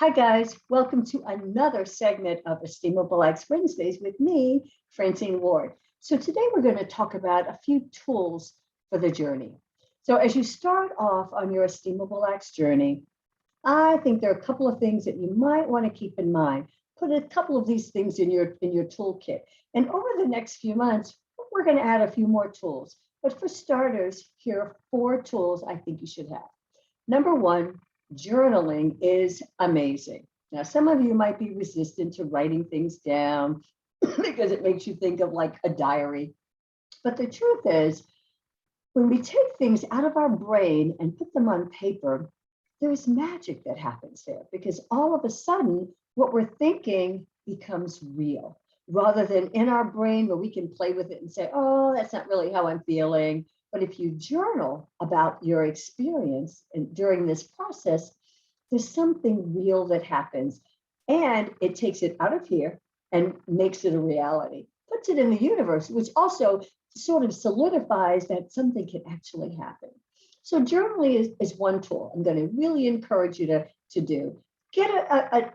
Hi guys, welcome to another segment of Esteemable Acts Wednesdays with me, Francine Ward. So today we're going to talk about a few tools for the journey. So as you start off on your Esteemable Acts journey, I think there are a couple of things that you might want to keep in mind. Put a couple of these things in your toolkit. And over the next few months, we're going to add a few more tools. But for starters, here are 4 tools I think you should have. Number 1, journaling is amazing. Now, some of you might be resistant to writing things down because it makes you think of like a diary. But the truth is, when we take things out of our brain and put them on paper, there's magic that happens there because all of a sudden, what we're thinking becomes real rather than in our brain where we can play with it and say, oh, that's not really how I'm feeling. But if you journal about your experience and during this process, there's something real that happens and it takes it out of here and makes it a reality, puts it in the universe, which also sort of solidifies that something can actually happen. So journaling is one tool I'm going to really encourage you to do. Get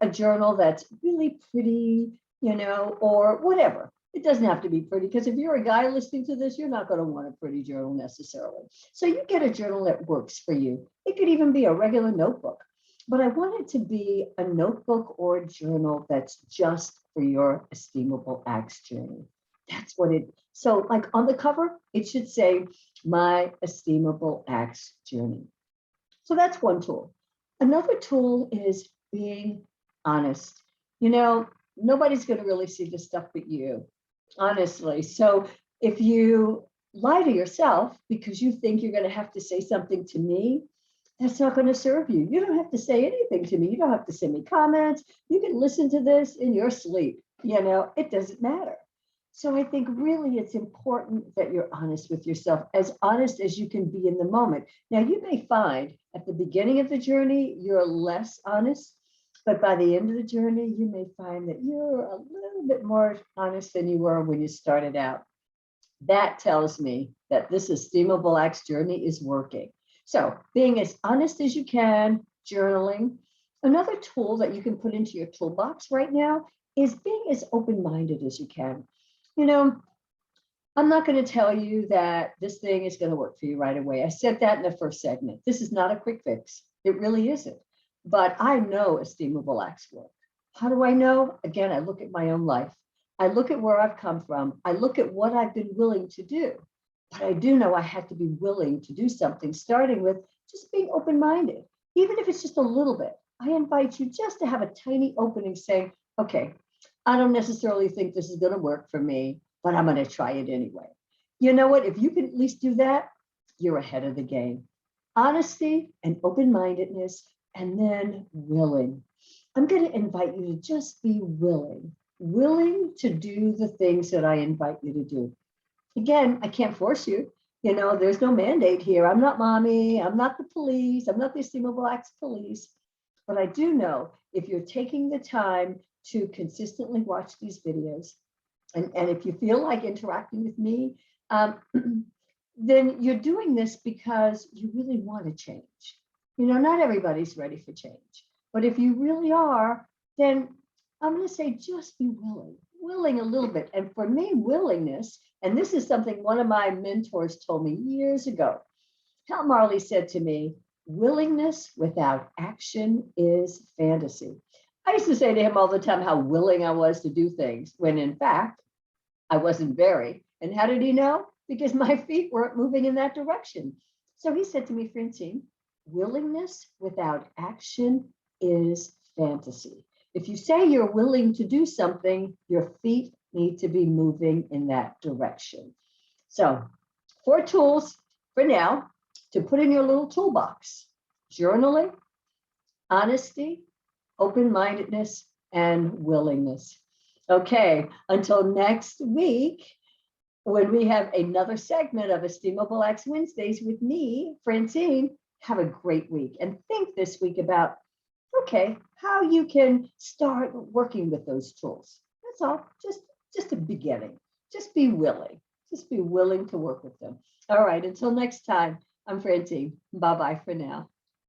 a journal that's really pretty, or whatever. It doesn't have to be pretty because if you're a guy listening to this, you're not going to want a pretty journal necessarily. So you get a journal that works for you. It could even be a regular notebook, but I want it to be a notebook or a journal that's just for your Esteemable Acts journey. That's what it, so like on the cover, it should say my Esteemable Acts journey. So that's one tool. Another tool is being honest. Nobody's going to really see this stuff but you. Honestly. So if you lie to yourself because you think you're going to have to say something to me, that's not going to serve you. You don't have to say anything to me. You don't have to send me comments. You can listen to this in your sleep. It doesn't matter. So I think really it's important that you're honest with yourself, as honest as you can be in the moment. Now, you may find at the beginning of the journey, you're less honest. But by the end of the journey, you may find that you're a little bit more honest than you were when you started out. That tells me that this Esteemable Acts journey is working. So being as honest as you can, journaling. Another tool that you can put into your toolbox right now is being as open-minded as you can. I'm not going to tell you that this thing is going to work for you right away. I said that in the first segment. This is not a quick fix. It really isn't. But I know Esteemable Acts work. How do I know? Again, I look at my own life. I look at where I've come from. I look at what I've been willing to do. But I do know I had to be willing to do something, starting with just being open-minded. Even if it's just a little bit, I invite you just to have a tiny opening saying, okay, I don't necessarily think this is going to work for me, but I'm going to try it anyway. You know what? If you can at least do that, you're ahead of the game. Honesty and open-mindedness. And then willing. I'm going to invite you to just be willing to do the things that I invite you to do. Again, I can't force you. There's no mandate here. I'm not mommy. I'm not the police. I'm not the Esteemable Acts police. But I do know if you're taking the time to consistently watch these videos, and if you feel like interacting with me, then you're doing this because you really want to change. Not everybody's ready for change, but if you really are, then I'm going to say just be willing a little bit. And for me, willingness, and this is something one of my mentors told me years ago. Hal Marley said to me, willingness without action is fantasy. I used to say to him all the time how willing I was to do things, when in fact, I wasn't very. And how did he know? Because my feet weren't moving in that direction. So he said to me, Francine, willingness without action is fantasy. If you say you're willing to do something, your feet need to be moving in that direction. So 4 tools for now to put in your little toolbox: journaling, honesty, open-mindedness, and willingness. Okay, until next week, when we have another segment of Esteemable Acts Wednesdays with me, Francine. Have a great week and think this week about, okay, how you can start working with those tools. That's all, just a beginning. Just be willing to work with them. All right, until next time, I'm Francine. Bye-bye for now.